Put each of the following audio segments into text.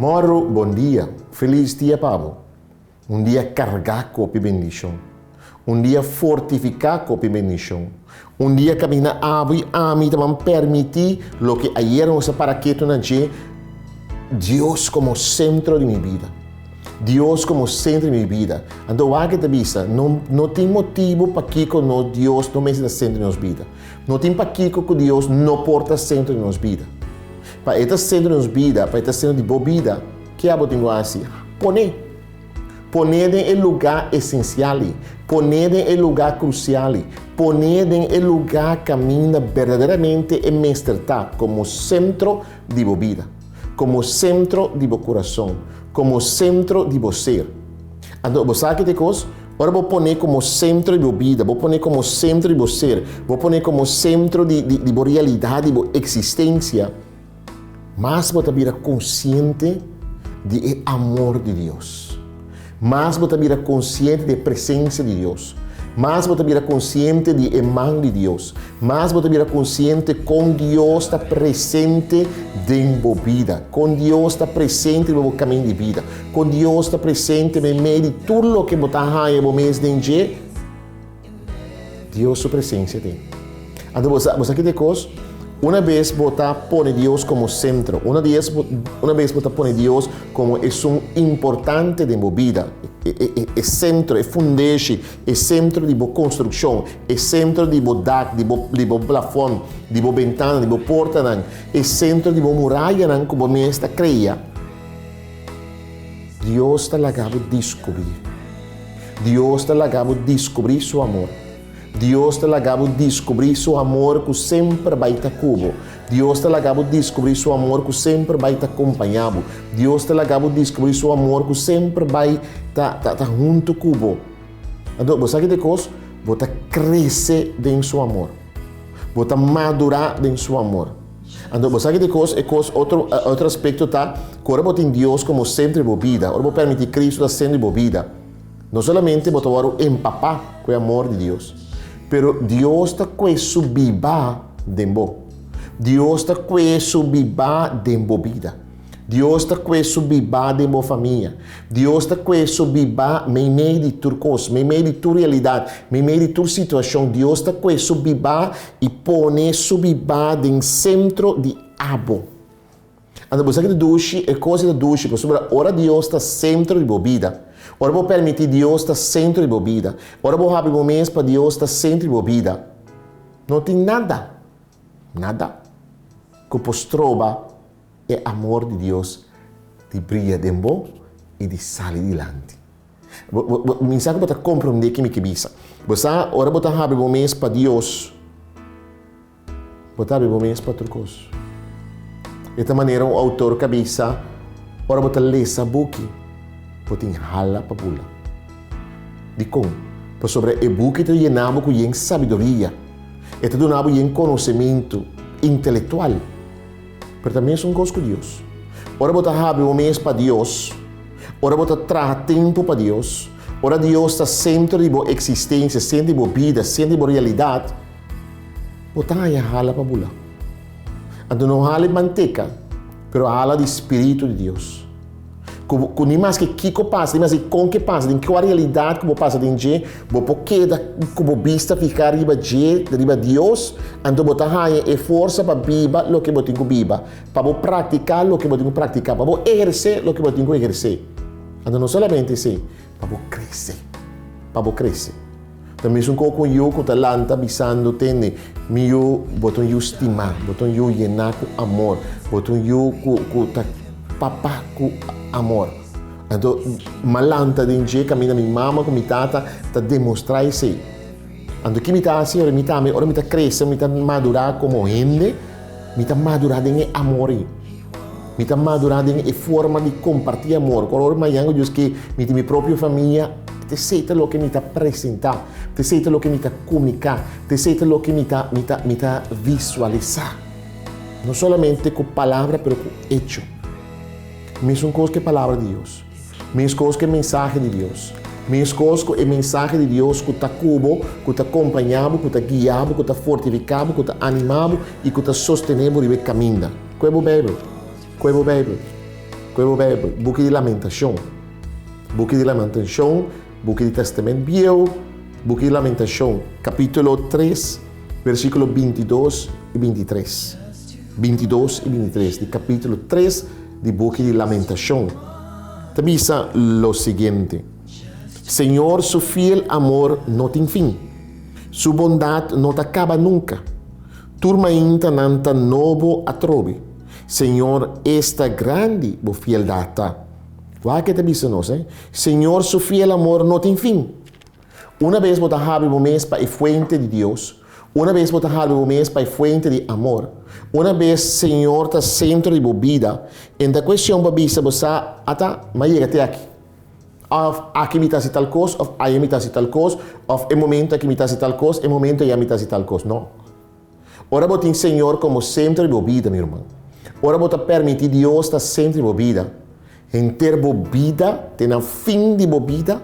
Moro, bom dia. Feliz dia, Pablo. Um dia carregado com bendição. Um dia fortificado com bendição. Um dia caminhar a mim também permitir o que ayer nos paraqueto na Deus como centro de minha vida. Deus como centro de minha vida. Então, a que te visa, não tem motivo para que Deus não me centro de nossa vida. Não tem para que Deus não porta centro de nossa vida. Para estar centro de nossa vida, para estar centro de boa vida, que é a botinho assim? Poner em lugar essencial, poner em lugar crucial, poner em lugar que caminha verdadeiramente em mestrtar como centro de boa vida, como centro de boa coração, como centro de boa ser. Então, você sabe que coisa? Agora vou poner como centro de boa vida, vou poner como centro de boa ser, vou poner como centro de boa realidade, de boa existência. Mas vou estar consciente do amor de Deus. Mas vou estar consciente da presença de Deus. Mas vou estar consciente do imã de Deus. Mas vou estar consciente com Deus está presente dentro da vida. Com Deus está presente no caminho de vida. Com Deus está presente no meio de tudo o que você está no mês de dia. Deus sua presença tem. Então você aqui tem coisa? Uma vez você põe Deus como centro, uma vez você põe Deus como um importante de sua vida, é centro, é fundation, é centro de sua construção, é centro de sua deck, de sua plafond, de sua ventana, de sua porta, é centro de sua muralha, como você está cria. Deus está lagado descobrir. Deus está lagado descobrir seu amor. Deus te lagado descobrir seu amor que sempre vai estar cubo. Deus te lagado descobrir seu amor que sempre vai estar acompanhado. Deus te lagado descobrir seu amor que sempre vai estar junto cubo. Então, você sabe que coisa? Você cresce dentro seu amor. Você madurar dentro seu amor. Então, você sabe que coisa? Outro aspecto tá. Agora você tem Deus como centro de sua vida. Agora você permite Cristo ser centro de sua vida. Não somente você vai empapar com o amor de Deus. Pero Deus está com isso viva dentro. Deus está com isso viva dentro da vida. Deus está com isso viva dentro da família. Deus está com isso viva em meio de tua coisa, em meio de tua realidade, em meio de tua situação. Deus está com isso viva e põe isso viva em centro de abo. Então, você que duche, é coisa de duche, porque ora Deus está centro de sua vida. Ora vou permitir Deus estar centro de sua vida. Ora vou abrir momentos para Deus estar centro de sua vida. Não tem nada que você trova é amor de Deus de brilha dentro e de sair adiante. A mensagem que você compreender que me quebisa. Você ora você abrir momentos para Deus. Você abrir momentos para outra coisa. Dessa maneira, o autor cabeça, ora você lê essa book. Você hala para pula. De como? Por sobre o book te llenava com sabedoria. E te donava conhecimento intelectual. Mas também são coisas com Deus. Ora você abre momentos para Deus. Ora você traz tempo para Deus. Ora Deus está centro de sua existência, centro de sua vida, centro de sua realidade. Você hala para pula. Então não hala de manteca, mas hala de Espírito de Deus. Com nem mais que passa, nem mais que com que passa, nem que a realidade que passa dentro de você queda como vista ficar riba de Deus, então você tem força para viver o que você tem que viver, para praticar o que você tem que praticar, para exercer o que você tem que exercer. Então não somente assim, para você crescer. Também são com eu com talanta bisando tende, meu botam eu estimar, botam eu llenar com amor, botam eu com papá com amor. Então, malanta dentro caminha minha mama com minha tata, tá demonstrar isso. Então, que me tá assim, ora me tá crescer, me tá madurar como gente, me tá madurar em amor. Me tá madurar em forma de compartilhar amor. Quando amanhã eu diz que minha própria família te aceita o que me está apresentar, te aceita o que me está comunicar, te aceita o que me está visualizar. Não somente com palavra, mas com hecho. Mesmo coisa que a palavra de Deus. Mesmo coisa que a mensagem de Deus. Mesmo coisa que a mensagem de Deus que está cubo, que está acompanhado, que está guiado, que está fortificado, que está animado e que está sustentado e caminha. Qual é o Bíblia? Qual é o Bíblia? quando vai book de lamentação. Book de lamentação, book de testamento Bio, book de lamentação, capítulo 3, versículo 22 e 23. 22 e 23, de capítulo 3 de book de lamentação. Tabisa lo seguinte: Senhor, su fiel amor no tem fim. Su bondade não acaba nunca. Turma ainda nanta novo a trovi. Senhor, esta grande bo fieldade. Vai que te bisa nós, hein? Senhor, su fiel amor não tem fim. Uma vez você have o mês para a fuente de Deus. Uma vez você have o mês para a fuente de amor. Uma vez, Senhor, está centro de vida. Então, a questão para bisa você até mas chega até aqui. Of aqui me está tal coisa, of aí me está tal coisa, of é momento aqui me está tal coisa, é momento aí me está tal coisa. Não. Ora você tem Senhor como centro de vida, meu irmão. Ora você permite Deus estar centro de vida. Em ter vida, tem a fim de vida,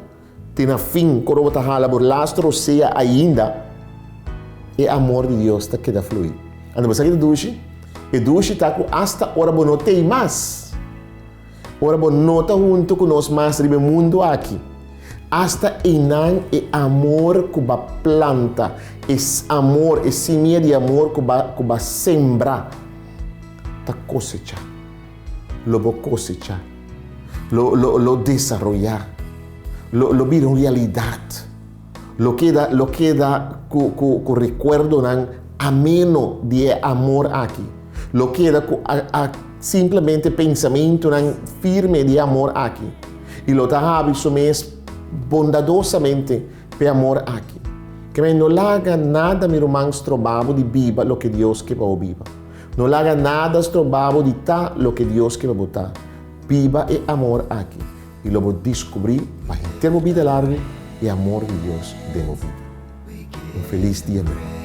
tem a fim, quando você hala por lastro, seja ainda, é amor de Deus que queda fluir. Então você aqui duche, e duche está com hasta ora você não tem mais. Ora você não está junto com nós mais no mundo aqui. Hasta inan é amor que vai planta, é amor, é semente de amor que vai sembrar, está cosechar, lo vai cosechar. Lo desarrollar, lo ver en realidad, lo queda con recuerdo ameno de amor aquí, lo queda simplemente pensamiento firme de amor aquí, y lo trabaja bondadosamente por amor aquí. Que no haga nada, mi hermano, trobavo de viva lo que Dios que va a viva. No haga nada trobavo de ta lo que Dios que va a botar. Viva e amor aqui. E lo vou descobrir, para ter vida larga e amor de Deus de vida. Um feliz dia, meu irmão.